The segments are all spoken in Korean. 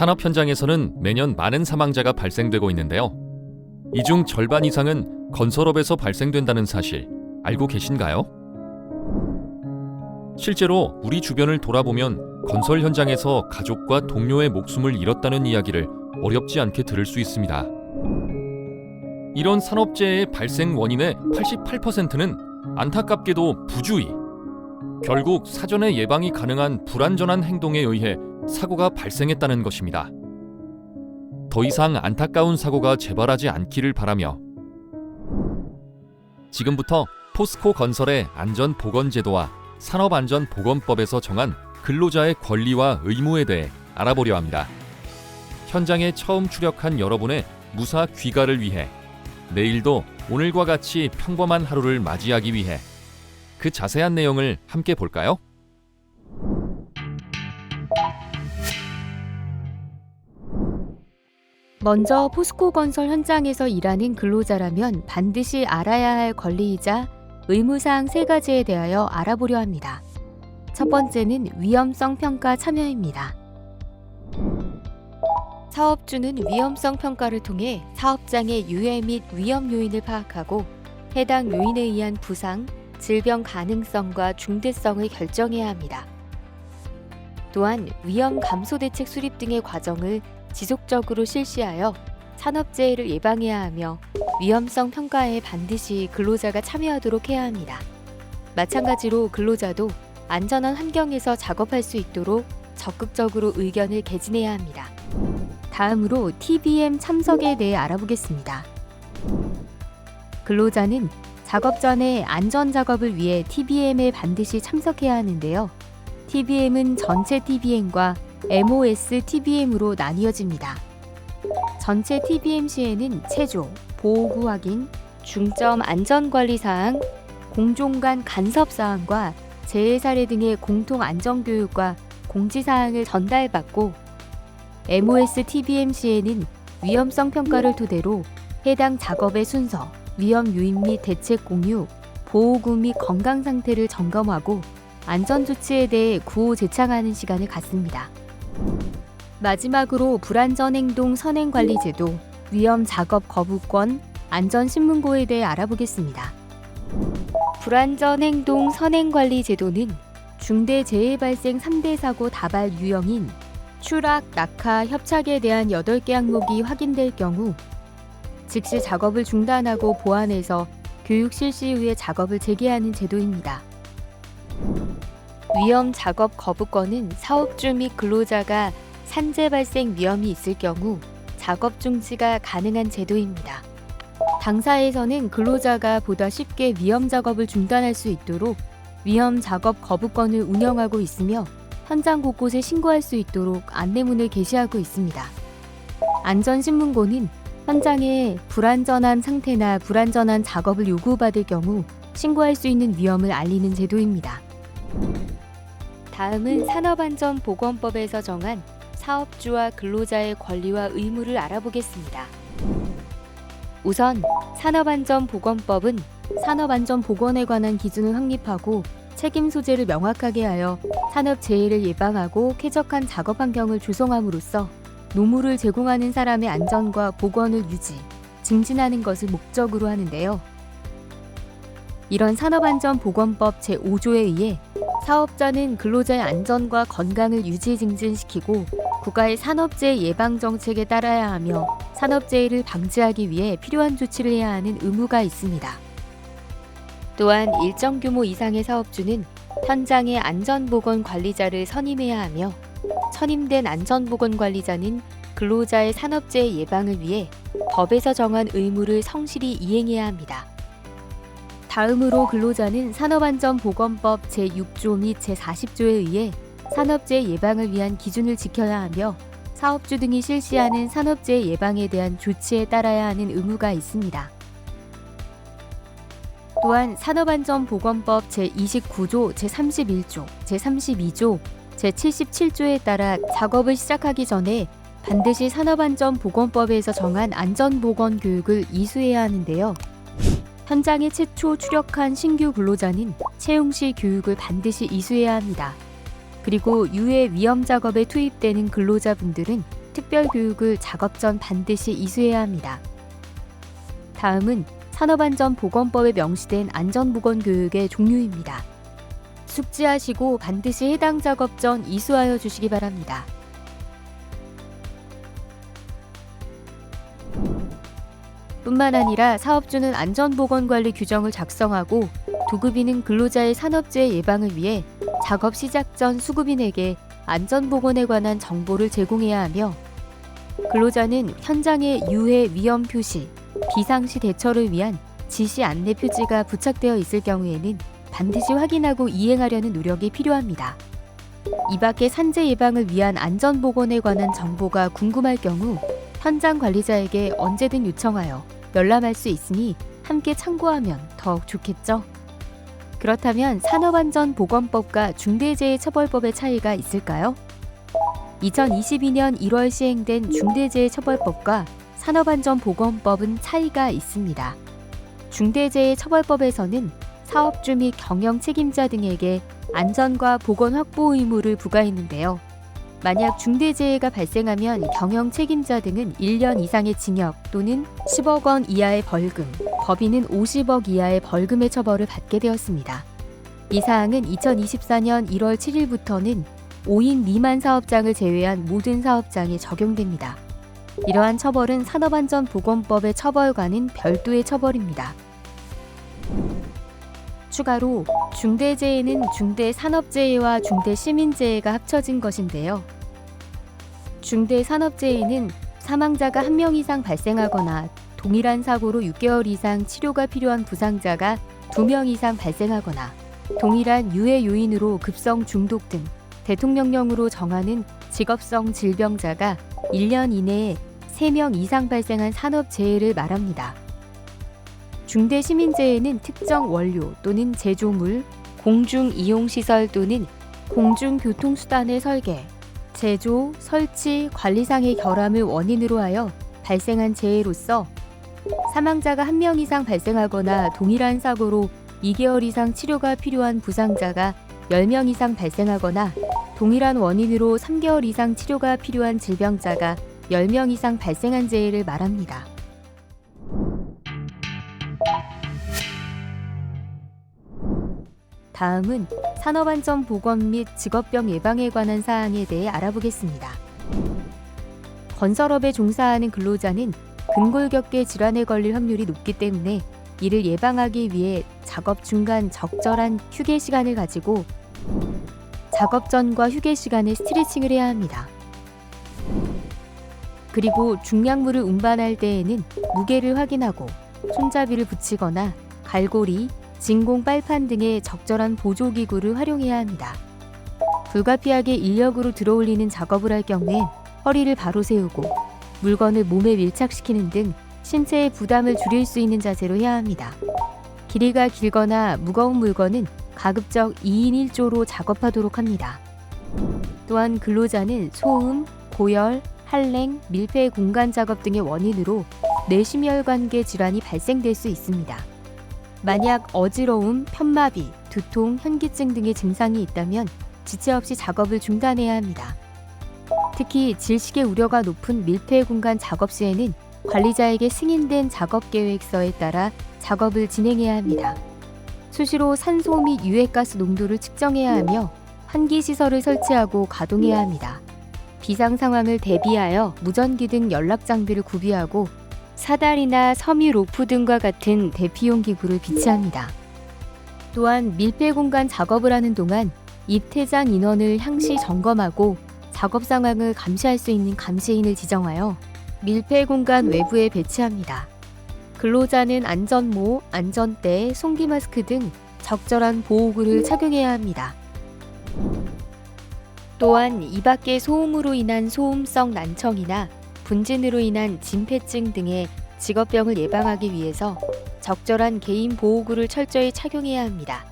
산업 현장에서는 매년 많은 사망자가 발생되고 있는데요. 이 중 절반 이상은 건설업에서 발생된다는 사실 알고 계신가요? 실제로 우리 주변을 돌아보면 건설 현장에서 가족과 동료의 목숨을 잃었다는 이야기를 어렵지 않게 들을 수 있습니다. 이런 산업재해의 발생 원인의 88%는 안타깝게도 부주의, 결국 사전에 예방이 가능한 불안전한 행동에 의해 사고가 발생했다는 것입니다. 더 이상 안타까운 사고가 재발하지 않기를 바라며 지금부터 포스코 건설의 안전보건제도와 산업안전보건법에서 정한 근로자의 권리와 의무에 대해 알아보려 합니다. 현장에 처음 출력한 여러분의 무사 귀가를 위해 내일도 오늘과 같이 평범한 하루를 맞이하기 위해 그 자세한 내용을 함께 볼까요? 먼저 포스코 건설 현장에서 일하는 근로자라면 반드시 알아야 할 권리이자 의무사항 3가지에 대하여 알아보려 합니다. 첫 번째는 위험성 평가 참여입니다. 사업주는 위험성 평가를 통해 사업장의 유해 및 위험 요인을 파악하고 해당 요인에 의한 부상, 질병 가능성과 중대성을 결정해야 합니다. 또한 위험 감소 대책 수립 등의 과정을 지속적으로 실시하여 산업재해를 예방해야 하며 위험성 평가에 반드시 근로자가 참여하도록 해야 합니다. 마찬가지로 근로자도 안전한 환경에서 작업할 수 있도록 적극적으로 의견을 개진해야 합니다. 다음으로 TBM 참석에 대해 알아보겠습니다. 근로자는 작업 전에 안전 작업을 위해 TBM에 반드시 참석해야 하는데요. TBM은 전체 TBM과 MOS TBM으로 나뉘어집니다. 전체 TBM 시에는 체조, 보호구 확인, 중점 안전관리 사항, 공종간 간섭 사항과 재해 사례 등의 공통 안전교육과 공지사항을 전달받고 MOS TBM 시에는 위험성 평가를 토대로 해당 작업의 순서, 위험 요인 및 대책 공유, 보호구 및 건강 상태를 점검하고 안전조치에 대해 구호 제창하는 시간을 갖습니다. 마지막으로 불안전행동 선행관리제도, 위험 작업 거부권, 안전신문고에 대해 알아보겠습니다. 불안전행동 선행관리제도는 중대재해 발생 3대 사고 다발 유형인 추락, 낙하, 협착에 대한 8개 항목이 확인될 경우 즉시 작업을 중단하고 보완해서 교육 실시 후에 작업을 재개하는 제도입니다. 위험 작업 거부권은 사업주 및 근로자가 산재 발생 위험이 있을 경우 작업 중지가 가능한 제도입니다. 당사에서는 근로자가 보다 쉽게 위험 작업을 중단할 수 있도록 위험 작업 거부권을 운영하고 있으며 현장 곳곳에 신고할 수 있도록 안내문을 게시하고 있습니다. 안전신문고는 현장에 불안전한 상태나 불안전한 작업을 요구받을 경우 신고할 수 있는 위험을 알리는 제도입니다. 다음은 산업안전보건법에서 정한 사업주와 근로자의 권리와 의무를 알아보겠습니다. 우선 산업안전보건법은 산업안전보건에 관한 기준을 확립하고 책임 소재를 명확하게 하여 산업재해를 예방하고 쾌적한 작업 환경을 조성함으로써 노무를 제공하는 사람의 안전과 보건을 유지, 증진하는 것을 목적으로 하는데요. 이런 산업안전보건법 제5조에 의해 사업자는 근로자의 안전과 건강을 유지 증진시키고 국가의 산업재해 예방 정책에 따라야 하며 산업재해를 방지하기 위해 필요한 조치를 해야 하는 의무가 있습니다. 또한 일정 규모 이상의 사업주는 현장의 안전보건관리자를 선임해야 하며 선임된 안전보건관리자는 근로자의 산업재해 예방을 위해 법에서 정한 의무를 성실히 이행해야 합니다. 다음으로 근로자는 산업안전보건법 제6조 및 제40조에 의해 산업재해 예방을 위한 기준을 지켜야 하며 사업주 등이 실시하는 산업재해 예방에 대한 조치에 따라야 하는 의무가 있습니다. 또한 산업안전보건법 제29조, 제31조, 제32조, 제77조에 따라 작업을 시작하기 전에 반드시 산업안전보건법에서 정한 안전보건 교육을 이수해야 하는데요. 현장에 최초 출력한 신규 근로자는 채용 시 교육을 반드시 이수해야 합니다. 그리고 유해 위험 작업에 투입되는 근로자분들은 특별교육을 작업 전 반드시 이수해야 합니다. 다음은 산업안전보건법에 명시된 안전보건교육의 종류입니다. 숙지하시고 반드시 해당 작업 전 이수하여 주시기 바랍니다. 뿐만 아니라 사업주는 안전보건관리 규정을 작성하고 도급인은 근로자의 산업재해 예방을 위해 작업 시작 전 수급인에게 안전보건에 관한 정보를 제공해야 하며 근로자는 현장의 유해 위험 표시, 비상시 대처를 위한 지시 안내 표지가 부착되어 있을 경우에는 반드시 확인하고 이행하려는 노력이 필요합니다. 이 밖에 산재 예방을 위한 안전보건에 관한 정보가 궁금할 경우 현장 관리자에게 언제든 요청하여 열람할 수 있으니 함께 참고하면 더욱 좋겠죠. 그렇다면 산업안전보건법과 중대재해처벌법의 차이가 있을까요? 2022년 1월 시행된 중대재해처벌법과 산업안전보건법은 차이가 있습니다. 중대재해처벌법에서는 사업주 및 경영 책임자 등에게 안전과 보건 확보 의무를 부과했는데요. 만약 중대재해가 발생하면 경영 책임자 등은 1년 이상의 징역 또는 10억 원 이하의 벌금, 법인은 50억 이하의 벌금의 처벌을 받게 되었습니다. 이 사항은 2024년 1월 7일부터는 5인 미만 사업장을 제외한 모든 사업장에 적용됩니다. 이러한 처벌은 산업안전보건법의 처벌과는 별도의 처벌입니다. 추가로 중대재해는 중대산업재해와 중대시민재해가 합쳐진 것인데요. 중대산업재해는 사망자가 1명 이상 발생하거나 동일한 사고로 6개월 이상 치료가 필요한 부상자가 2명 이상 발생하거나 동일한 유해 요인으로 급성 중독 등 대통령령으로 정하는 직업성 질병자가 1년 이내에 3명 이상 발생한 산업재해를 말합니다. 중대시민재해는 특정 원료 또는 제조물, 공중이용시설 또는 공중교통수단의 설계, 제조, 설치, 관리상의 결함을 원인으로 하여 발생한 재해로서 사망자가 1명 이상 발생하거나 동일한 사고로 2개월 이상 치료가 필요한 부상자가 10명 이상 발생하거나 동일한 원인으로 3개월 이상 치료가 필요한 질병자가 10명 이상 발생한 재해를 말합니다. 다음은 산업안전보건 및 직업병 예방에 관한 사항에 대해 알아보겠습니다. 건설업에 종사하는 근로자는 근골격계 질환에 걸릴 확률이 높기 때문에 이를 예방하기 위해 작업 중간 적절한 휴게 시간을 가지고 작업 전과 휴게 시간에 스트레칭을 해야 합니다. 그리고 중량물을 운반할 때에는 무게를 확인하고 손잡이를 붙이거나 갈고리, 진공 빨판 등의 적절한 보조기구를 활용해야 합니다. 불가피하게 인력으로 들어올리는 작업을 할 경우엔 허리를 바로 세우고 물건을 몸에 밀착시키는 등 신체의 부담을 줄일 수 있는 자세로 해야 합니다. 길이가 길거나 무거운 물건은 가급적 2인 1조로 작업하도록 합니다. 또한 근로자는 소음, 고열, 한랭, 밀폐 공간 작업 등의 원인으로 내심혈관계 질환이 발생될 수 있습니다. 만약 어지러움, 편마비, 두통, 현기증 등의 증상이 있다면 지체 없이 작업을 중단해야 합니다. 특히 질식의 우려가 높은 밀폐 공간 작업 시에는 관리자에게 승인된 작업 계획서에 따라 작업을 진행해야 합니다. 수시로 산소 및 유해가스 농도를 측정해야 하며 환기 시설을 설치하고 가동해야 합니다. 비상 상황을 대비하여 무전기 등 연락 장비를 구비하고 사다리나 섬유 로프 등과 같은 대피용 기구를 비치합니다. 또한 밀폐 공간 작업을 하는 동안 입퇴장 인원을 항시 점검하고 작업 상황을 감시할 수 있는 감시인을 지정하여 밀폐 공간 외부에 배치합니다. 근로자는 안전모, 안전대, 송기 마스크 등 적절한 보호구를 착용해야 합니다. 또한 이 밖의 소음으로 인한 소음성 난청이나 분진으로 인한 진폐증 등의 직업병을 예방하기 위해서 적절한 개인 보호구를 철저히 착용해야 합니다.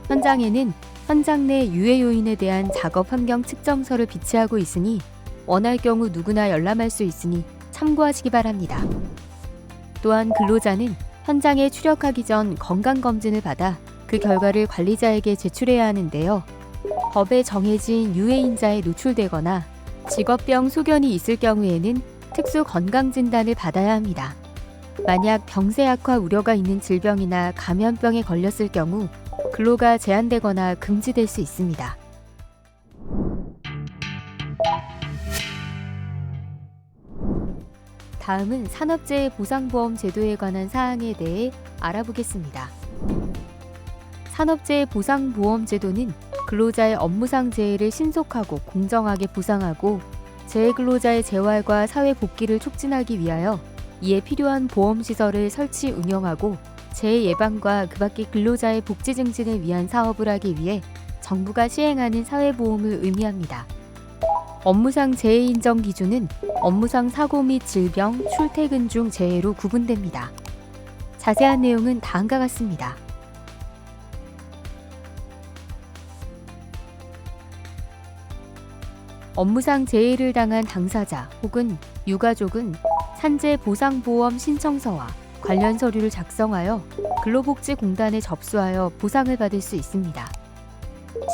현장에는 현장 내 유해 요인에 대한 작업 환경 측정서를 비치하고 있으니 원할 경우 누구나 열람할 수 있으니 참고하시기 바랍니다. 또한 근로자는 현장에 출력하기 전 건강검진을 받아 그 결과를 관리자에게 제출해야 하는데요. 법에 정해진 유해 인자에 노출되거나 직업병 소견이 있을 경우에는 특수 건강 진단을 받아야 합니다. 만약 병세 악화 우려가 있는 질병이나 감염병에 걸렸을 경우 근로가 제한되거나 금지될 수 있습니다. 다음은 산업재해 보상보험 제도에 관한 사항에 대해 알아보겠습니다. 산업재해 보상보험 제도는 근로자의 업무상 재해를 신속하고 공정하게 보상하고 재해 근로자의 재활과 사회 복귀를 촉진하기 위하여 이에 필요한 보험시설을 설치 운영하고 재해 예방과 그 밖의 근로자의 복지 증진을 위한 사업을 하기 위해 정부가 시행하는 사회보험을 의미합니다. 업무상 재해 인정 기준은 업무상 사고 및 질병, 출퇴근 중 재해로 구분됩니다. 자세한 내용은 다음과 같습니다. 업무상 재해를 당한 당사자 혹은 유가족은 산재보상보험 신청서와 관련 서류를 작성하여 근로복지공단에 접수하여 보상을 받을 수 있습니다.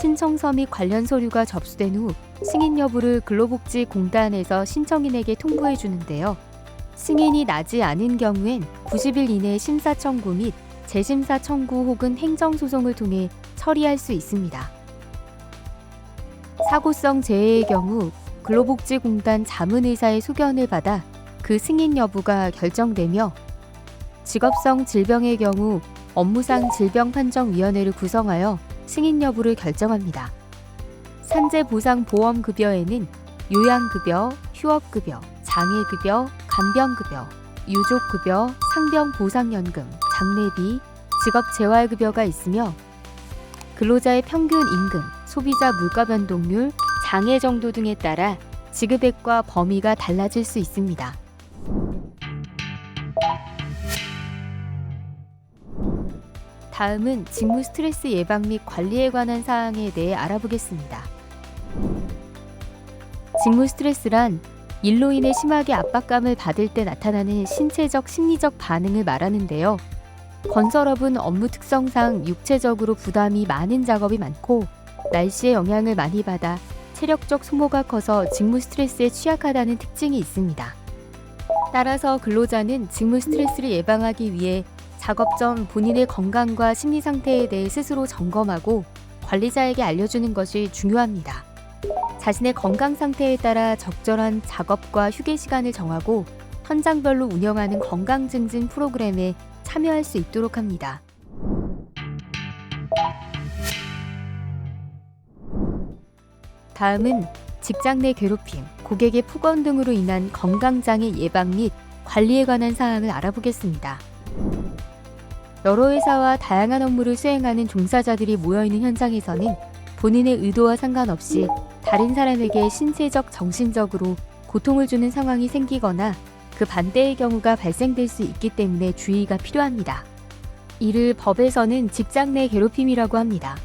신청서 및 관련 서류가 접수된 후 승인 여부를 근로복지공단에서 신청인에게 통보해 주는데요. 승인이 나지 않은 경우엔 90일 이내 심사 청구 및 재심사 청구 혹은 행정소송을 통해 처리할 수 있습니다. 사고성 재해의 경우 근로복지공단 자문의사의 소견을 받아 그 승인 여부가 결정되며 직업성 질병의 경우 업무상 질병판정위원회를 구성하여 승인 여부를 결정합니다. 산재보상보험급여에는 요양급여, 휴업급여, 장애급여, 간병급여, 유족급여, 상병보상연금, 장례비, 직업재활급여가 있으며 근로자의 평균 임금, 소비자 물가 변동률, 장애 정도 등에 따라 지급액과 범위가 달라질 수 있습니다. 다음은 직무 스트레스 예방 및 관리에 관한 사항에 대해 알아보겠습니다. 직무 스트레스란 일로 인해 심하게 압박감을 받을 때 나타나는 신체적, 심리적 반응을 말하는데요. 건설업은 업무 특성상 육체적으로 부담이 많은 작업이 많고 날씨의 영향을 많이 받아 체력적 소모가 커서 직무 스트레스에 취약하다는 특징이 있습니다. 따라서 근로자는 직무 스트레스를 예방하기 위해 작업 전 본인의 건강과 심리 상태에 대해 스스로 점검하고 관리자에게 알려주는 것이 중요합니다. 자신의 건강 상태에 따라 적절한 작업과 휴게 시간을 정하고 현장별로 운영하는 건강 증진 프로그램에 참여할 수 있도록 합니다. 다음은 직장 내 괴롭힘, 고객의 폭언 등으로 인한 건강장애 예방 및 관리에 관한 사항을 알아보겠습니다. 여러 회사와 다양한 업무를 수행하는 종사자들이 모여있는 현장에서는 본인의 의도와 상관없이 다른 사람에게 신체적, 정신적으로 고통을 주는 상황이 생기거나 그 반대의 경우가 발생될 수 있기 때문에 주의가 필요합니다. 이를 법에서는 직장 내 괴롭힘이라고 합니다.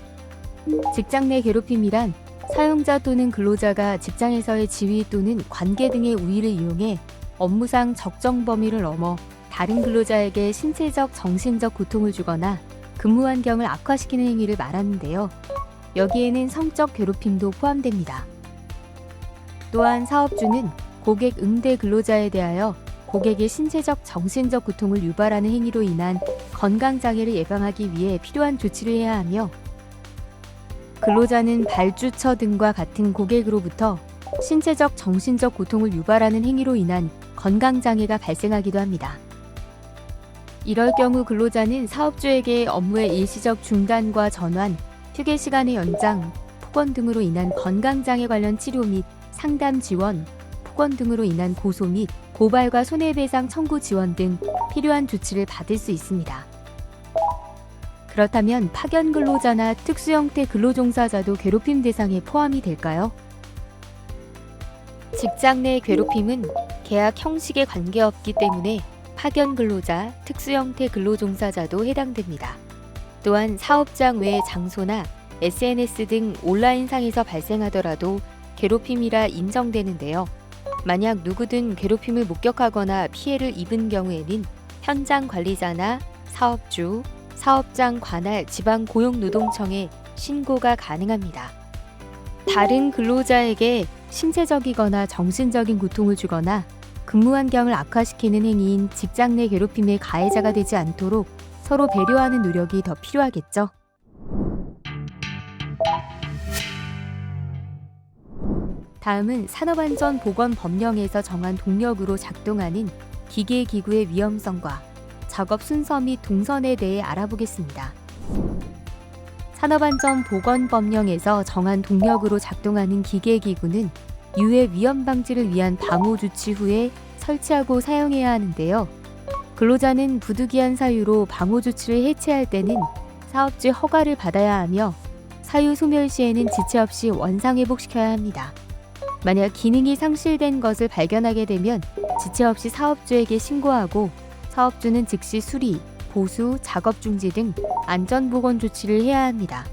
직장 내 괴롭힘이란 사용자 또는 근로자가 직장에서의 지위 또는 관계 등의 우위를 이용해 업무상 적정 범위를 넘어 다른 근로자에게 신체적, 정신적 고통을 주거나 근무 환경을 악화시키는 행위를 말하는데요. 여기에는 성적 괴롭힘도 포함됩니다. 또한 사업주는 고객 응대 근로자에 대하여 고객의 신체적, 정신적 고통을 유발하는 행위로 인한 건강장애를 예방하기 위해 필요한 조치를 해야 하며 근로자는 발주처 등과 같은 고객으로부터 신체적, 정신적 고통을 유발하는 행위로 인한 건강장애가 발생하기도 합니다. 이럴 경우 근로자는 사업주에게 업무의 일시적 중단과 전환, 휴게 시간의 연장, 폭언 등으로 인한 건강장애 관련 치료 및 상담 지원, 폭언 등으로 인한 고소 및 고발과 손해배상 청구 지원 등 필요한 조치를 받을 수 있습니다. 그렇다면 파견 근로자나 특수형태 근로종사자도 괴롭힘 대상에 포함이 될까요? 직장 내 괴롭힘은 계약 형식에 관계없기 때문에 파견 근로자, 특수형태 근로종사자도 해당됩니다. 또한 사업장 외의 장소나 SNS 등 온라인상에서 발생하더라도 괴롭힘이라 인정되는데요. 만약 누구든 괴롭힘을 목격하거나 피해를 입은 경우에는 현장 관리자나 사업주, 사업장 관할 지방고용노동청에 신고가 가능합니다. 다른 근로자에게 신체적이거나 정신적인 고통을 주거나 근무 환경을 악화시키는 행위인 직장 내 괴롭힘의 가해자가 되지 않도록 서로 배려하는 노력이 더 필요하겠죠. 다음은 산업안전보건법령에서 정한 동력으로 작동하는 기계기구의 위험성과 작업 순서 및 동선에 대해 알아보겠습니다. 산업안전보건법령에서 정한 동력으로 작동하는 기계기구는 유해 위험 방지를 위한 방호 조치 후에 설치하고 사용해야 하는데요. 근로자는 부득이한 사유로 방호 조치를 해체할 때는 사업주 허가를 받아야 하며 사유 소멸 시에는 지체 없이 원상 회복시켜야 합니다. 만약 기능이 상실된 것을 발견하게 되면 지체 없이 사업주에게 신고하고 사업주는 즉시 수리, 보수, 작업 중지 등 안전보건 조치를 해야 합니다.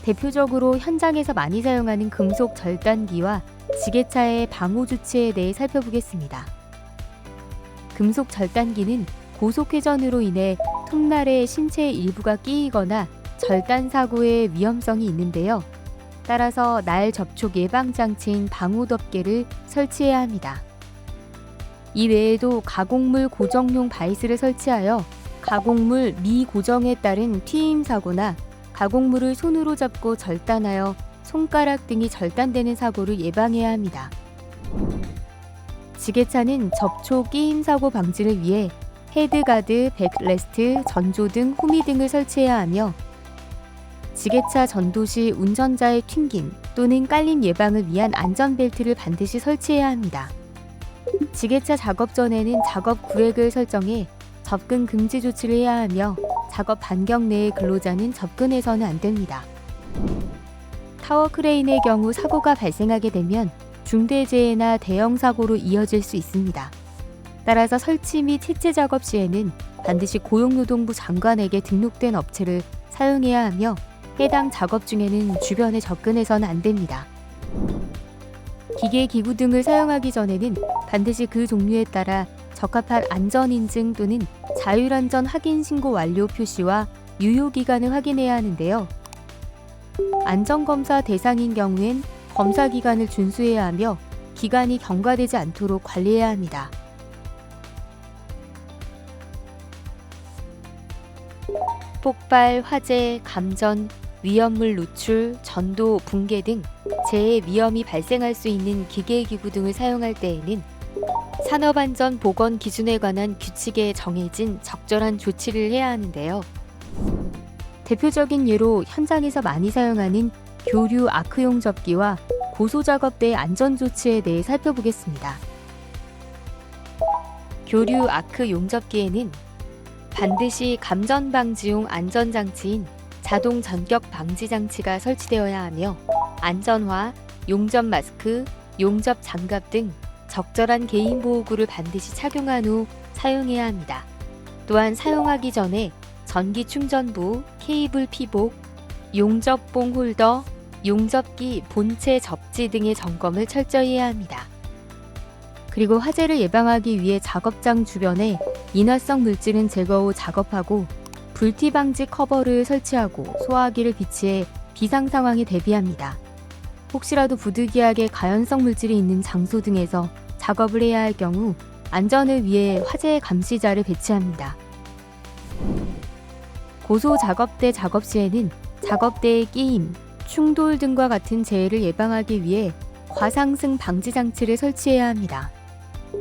대표적으로 현장에서 많이 사용하는 금속 절단기와 지게차의 방호 조치에 대해 살펴보겠습니다. 금속 절단기는 고속 회전으로 인해 톱날에 신체의 일부가 끼이거나 절단 사고의 위험성이 있는데요. 따라서 날 접촉 예방 장치인 방호 덮개를 설치해야 합니다. 이 외에도 가공물 고정용 바이스를 설치하여 가공물 미고정에 따른 튀임 사고나 가공물을 손으로 잡고 절단하여 손가락 등이 절단되는 사고를 예방해야 합니다. 지게차는 접촉 끼임 사고 방지를 위해 헤드가드, 백레스트, 전조 등 호미 등을 설치해야 하며 지게차 전도 시 운전자의 튕김 또는 깔림 예방을 위한 안전벨트를 반드시 설치해야 합니다. 지게차 작업 전에는 작업 구획을 설정해 접근 금지 조치를 해야 하며 작업 반경 내의 근로자는 접근해서는 안 됩니다. 타워 크레인의 경우 사고가 발생하게 되면 중대재해나 대형 사고로 이어질 수 있습니다. 따라서 설치 및 해체 작업 시에는 반드시 고용노동부 장관에게 등록된 업체를 사용해야 하며 해당 작업 중에는 주변에 접근해서는 안 됩니다. 기계 기구 등을 사용하기 전에는 반드시 그 종류에 따라 적합한 안전인증 또는 자율안전 확인 신고 완료 표시와 유효기간을 확인해야 하는데요. 안전검사 대상인 경우엔 검사기간을 준수해야 하며 기간이 경과되지 않도록 관리해야 합니다. 폭발, 화재, 감전, 위험물 노출, 전도, 붕괴 등 재해 위험이 발생할 수 있는 기계기구 등을 사용할 때에는 산업안전보건 기준에 관한 규칙에 정해진 적절한 조치를 해야 하는데요. 대표적인 예로 현장에서 많이 사용하는 교류 아크용 접기와 고소작업대의 안전조치에 대해 살펴보겠습니다. 교류 아크 용접기에는 반드시 감전 방지용 안전장치인 자동 전격 방지 장치가 설치되어야 하며 안전화, 용접 마스크, 용접 장갑 등 적절한 개인 보호구를 반드시 착용한 후 사용해야 합니다. 또한 사용하기 전에 전기 충전부, 케이블 피복, 용접봉 홀더, 용접기 본체 접지 등의 점검을 철저히 해야 합니다. 그리고 화재를 예방하기 위해 작업장 주변에 인화성 물질은 제거 후 작업하고 불티 방지 커버를 설치하고 소화기를 비치해 비상 상황에 대비합니다. 혹시라도 부득이하게 가연성 물질이 있는 장소 등에서 작업을 해야 할 경우 안전을 위해 화재 감시자를 배치합니다. 고소 작업대 작업 시에는 작업대의 끼임, 충돌 등과 같은 재해를 예방하기 위해 과상승 방지 장치를 설치해야 합니다.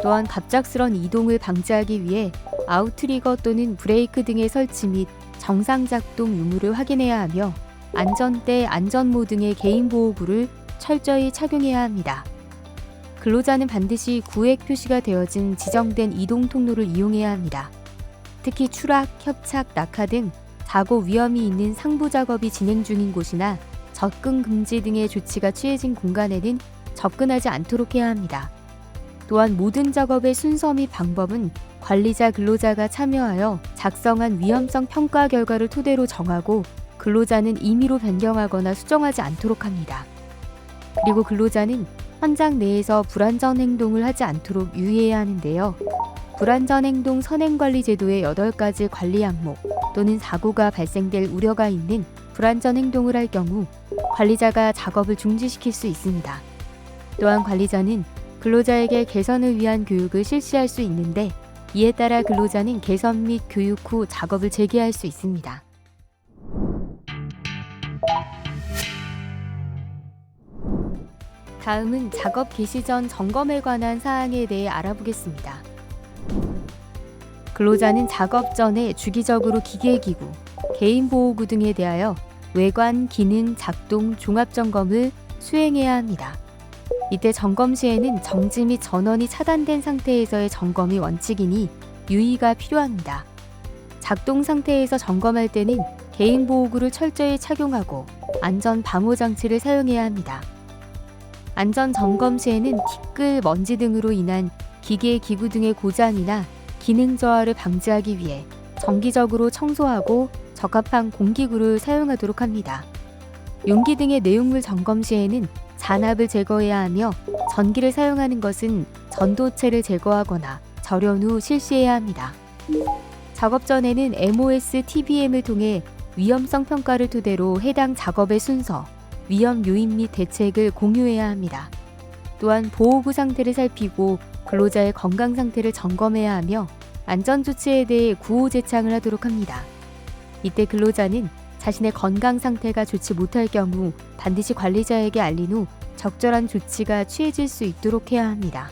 또한 갑작스런 이동을 방지하기 위해 아웃트리거 또는 브레이크 등의 설치 및 정상 작동 유무를 확인해야 하며 안전대, 안전모 등의 개인 보호구를 철저히 착용해야 합니다. 근로자는 반드시 구획 표시가 되어진 지정된 이동 통로를 이용해야 합니다. 특히 추락, 협착, 낙하 등 사고 위험이 있는 상부 작업이 진행 중인 곳이나 접근 금지 등의 조치가 취해진 공간에는 접근하지 않도록 해야 합니다. 또한 모든 작업의 순서 및 방법은 관리자 근로자가 참여하여 작성한 위험성 평가 결과를 토대로 정하고 근로자는 임의로 변경하거나 수정하지 않도록 합니다. 그리고 근로자는 현장 내에서 불안전 행동을 하지 않도록 유의해야 하는데요. 불안전 행동 선행관리 제도의 8가지 관리 항목 또는 사고가 발생될 우려가 있는 불안전 행동을 할 경우 관리자가 작업을 중지시킬 수 있습니다. 또한 관리자는 근로자에게 개선을 위한 교육을 실시할 수 있는데 이에 따라 근로자는 개선 및 교육 후 작업을 재개할 수 있습니다. 다음은 작업 개시 전 점검에 관한 사항에 대해 알아보겠습니다. 근로자는 작업 전에 주기적으로 기계기구, 개인보호구 등에 대하여 외관, 기능, 작동, 종합점검을 수행해야 합니다. 이때 점검 시에는 정지 및 전원이 차단된 상태에서의 점검이 원칙이니 유의가 필요합니다. 작동 상태에서 점검할 때는 개인보호구를 철저히 착용하고 안전 방호 장치를 사용해야 합니다. 안전 점검 시에는 티끌, 먼지 등으로 인한 기계, 기구 등의 고장이나 기능 저하를 방지하기 위해 정기적으로 청소하고 적합한 공기구를 사용하도록 합니다. 용기 등의 내용물 점검 시에는 잔압을 제거해야 하며 전기를 사용하는 것은 전도체를 제거하거나 절연 후 실시해야 합니다. 작업 전에는 MOS TBM을 통해 위험성 평가를 토대로 해당 작업의 순서, 위험 요인 및 대책을 공유해야 합니다. 또한 보호구 상태를 살피고 근로자의 건강 상태를 점검해야 하며 안전조치에 대해 구호제창을 하도록 합니다. 이때 근로자는 자신의 건강 상태가 좋지 못할 경우 반드시 관리자에게 알린 후 적절한 조치가 취해질 수 있도록 해야 합니다.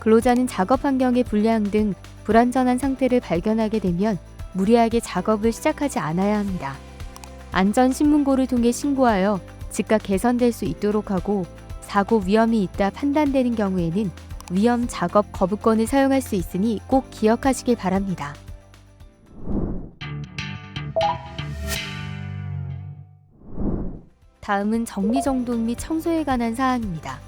근로자는 작업 환경의 불량 등 불안전한 상태를 발견하게 되면 무리하게 작업을 시작하지 않아야 합니다. 안전신문고를 통해 신고하여 즉각 개선될 수 있도록 하고 사고 위험이 있다 판단되는 경우에는 위험 작업 거부권을 사용할 수 있으니 꼭 기억하시길 바랍니다. 다음은 정리정돈 및 청소에 관한 사항입니다.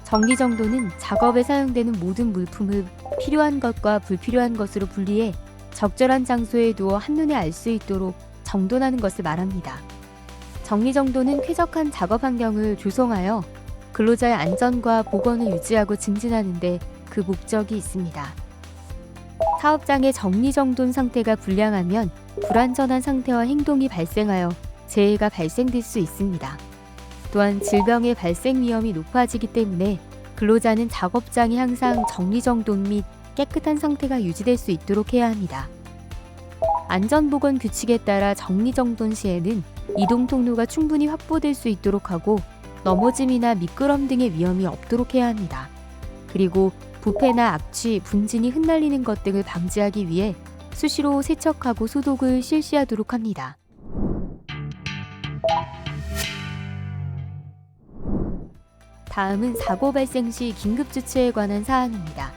정리정돈은 작업에 사용되는 모든 물품을 필요한 것과 불필요한 것으로 분리해 적절한 장소에 두어 한눈에 알 수 있도록 정돈하는 것을 말합니다. 정리정돈은 쾌적한 작업 환경을 조성하여 근로자의 안전과 보건을 유지하고 증진하는 데 그 목적이 있습니다. 사업장의 정리정돈 상태가 불량하면 불안전한 상태와 행동이 발생하여 재해가 발생될 수 있습니다. 또한 질병의 발생 위험이 높아지기 때문에 근로자는 작업장이 항상 정리정돈 및 깨끗한 상태가 유지될 수 있도록 해야 합니다. 안전보건 규칙에 따라 정리정돈 시에는 이동 통로가 충분히 확보될 수 있도록 하고 넘어짐이나 미끄럼 등의 위험이 없도록 해야 합니다. 그리고 부패나 악취, 분진이 흩날리는 것 등을 방지하기 위해 수시로 세척하고 소독을 실시하도록 합니다. 다음은 사고 발생 시 긴급조치에 관한 사항입니다.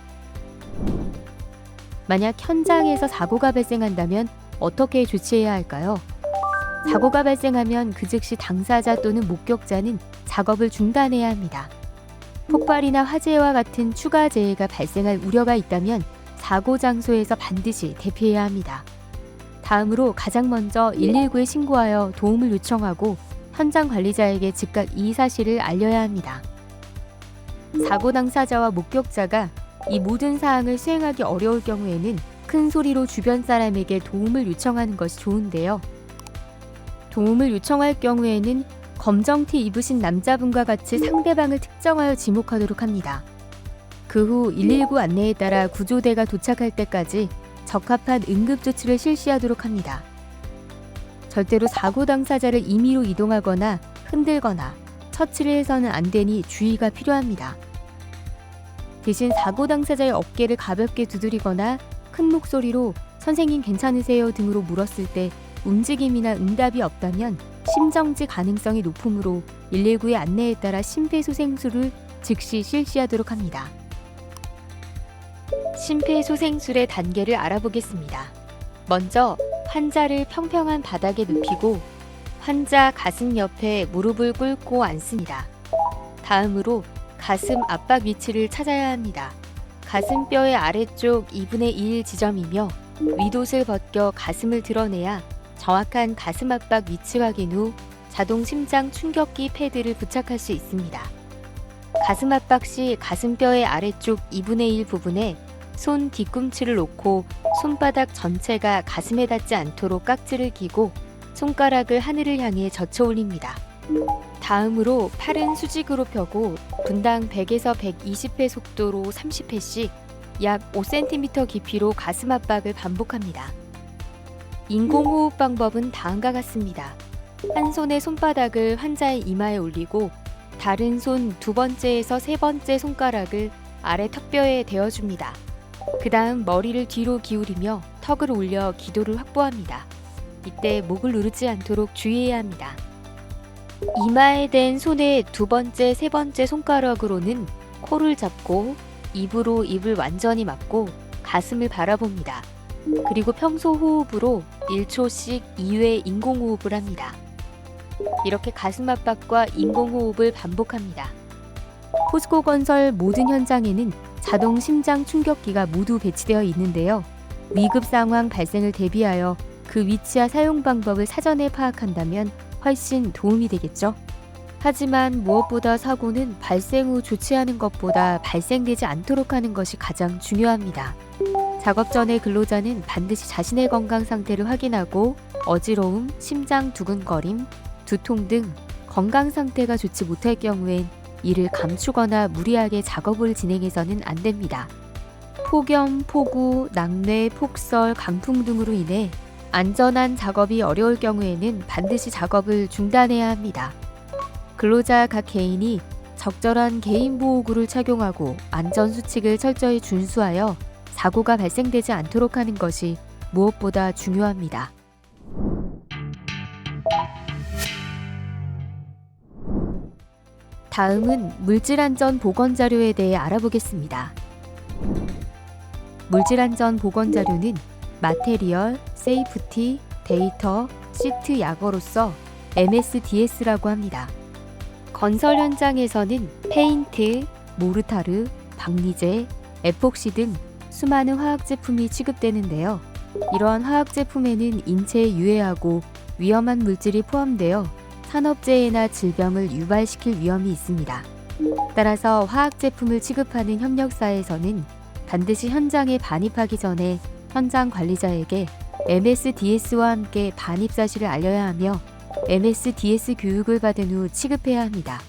만약 현장에서 사고가 발생한다면 어떻게 조치해야 할까요? 사고가 발생하면 그 즉시 당사자 또는 목격자는 작업을 중단해야 합니다. 폭발이나 화재와 같은 추가 재해가 발생할 우려가 있다면 사고 장소에서 반드시 대피해야 합니다. 다음으로 가장 먼저 119에 신고하여 도움을 요청하고 현장 관리자에게 즉각 이 사실을 알려야 합니다. 사고 당사자와 목격자가 이 모든 사항을 수행하기 어려울 경우에는 큰 소리로 주변 사람에게 도움을 요청하는 것이 좋은데요. 도움을 요청할 경우에는 검정티 입으신 남자분과 같이 상대방을 특정하여 지목하도록 합니다. 그 후 119 안내에 따라 구조대가 도착할 때까지 적합한 응급조치를 실시하도록 합니다. 절대로 사고 당사자를 임의로 이동하거나 흔들거나 처치를 해서는 안 되니 주의가 필요합니다. 대신 사고 당사자의 어깨를 가볍게 두드리거나 큰 목소리로 선생님 괜찮으세요 등으로 물었을 때 움직임이나 응답이 없다면 심정지 가능성이 높으므로 119의 안내에 따라 심폐소생술을 즉시 실시하도록 합니다. 심폐소생술의 단계를 알아보겠습니다. 먼저 환자를 평평한 바닥에 눕히고 환자 가슴 옆에 무릎을 꿇고 앉습니다. 다음으로 가슴 압박 위치를 찾아야 합니다. 가슴뼈의 아래쪽 2분의 1 지점이며 윗옷을 벗겨 가슴을 드러내야 정확한 가슴 압박 위치 확인 후 자동 심장 충격기 패드를 부착할 수 있습니다. 가슴 압박 시 가슴뼈의 아래쪽 2분의 1 부분에 손 뒤꿈치를 놓고 손바닥 전체가 가슴에 닿지 않도록 깍지를 끼고 손가락을 하늘을 향해 젖혀 올립니다. 다음으로 팔은 수직으로 펴고 분당 100에서 120회 속도로 30회씩 약 5cm 깊이로 가슴 압박을 반복합니다. 인공호흡 방법은 다음과 같습니다. 한 손의 손바닥을 환자의 이마에 올리고 다른 손 두 번째에서 세 번째 손가락을 아래 턱뼈에 대어줍니다. 그 다음 머리를 뒤로 기울이며 턱을 올려 기도를 확보합니다. 이때 목을 누르지 않도록 주의해야 합니다. 이마에 댄 손의 두 번째, 세 번째 손가락으로는 코를 잡고 입으로 입을 완전히 막고 가슴을 바라봅니다. 그리고 평소 호흡으로 1초씩 2회 인공호흡을 합니다. 이렇게 가슴 압박과 인공호흡을 반복합니다. 포스코 건설 모든 현장에는 자동 심장 충격기가 모두 배치되어 있는데요. 위급 상황 발생을 대비하여 그 위치와 사용 방법을 사전에 파악한다면 훨씬 도움이 되겠죠. 하지만 무엇보다 사고는 발생 후 조치하는 것보다 발생되지 않도록 하는 것이 가장 중요합니다. 작업 전에 근로자는 반드시 자신의 건강 상태를 확인하고 어지러움, 심장 두근거림, 두통 등 건강 상태가 좋지 못할 경우엔 이를 감추거나 무리하게 작업을 진행해서는 안 됩니다. 폭염, 폭우, 낙뢰, 폭설, 강풍 등으로 인해 안전한 작업이 어려울 경우에는 반드시 작업을 중단해야 합니다. 근로자 각 개인이 적절한 개인보호구를 착용하고 안전수칙을 철저히 준수하여 사고가 발생되지 않도록 하는 것이 무엇보다 중요합니다. 다음은 물질안전 보건자료에 대해 알아보겠습니다. 물질안전 보건자료는 마테리얼, 세이프티, 데이터, 시트 약어로서 MSDS라고 합니다. 건설 현장에서는 페인트, 모르타르, 박리제, 에폭시 등 수많은 화학 제품이 취급되는데요. 이러한 화학 제품에는 인체에 유해하고 위험한 물질이 포함되어 산업재해나 질병을 유발시킬 위험이 있습니다. 따라서 화학 제품을 취급하는 협력사에서는 반드시 현장에 반입하기 전에 현장 관리자에게 MSDS와 함께 반입 사실을 알려야 하며 MSDS 교육을 받은 후 취급해야 합니다.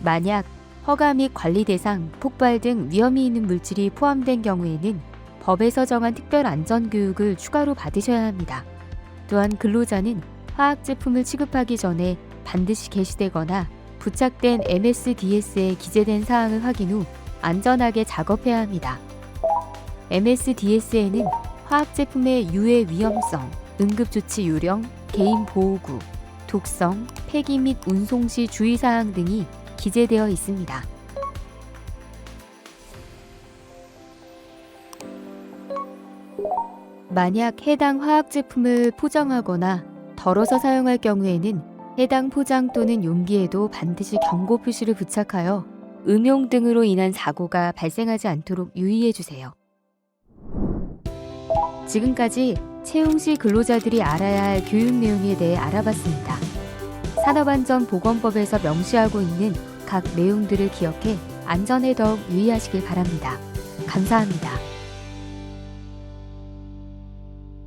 만약 허가 및 관리 대상, 폭발 등 위험이 있는 물질이 포함된 경우에는 법에서 정한 특별 안전 교육을 추가로 받으셔야 합니다. 또한 근로자는 화학 제품을 취급하기 전에 반드시 게시되거나 부착된 MSDS에 기재된 사항을 확인 후 안전하게 작업해야 합니다. MSDS에는 화학 제품의 유해 위험성, 응급조치 요령, 개인 보호구, 독성, 폐기 및 운송 시 주의사항 등이 기재되어 있습니다. 만약 해당 화학 제품을 포장하거나 덜어서 사용할 경우에는 해당 포장 또는 용기에도 반드시 경고 표시를 부착하여 음용 등으로 인한 사고가 발생하지 않도록 유의해 주세요. 지금까지 채용 시 근로자들이 알아야 할 교육 내용에 대해 알아봤습니다. 산업안전보건법에서 명시하고 있는 각 내용들을 기억해 안전에 더욱 유의하시길 바랍니다. 감사합니다.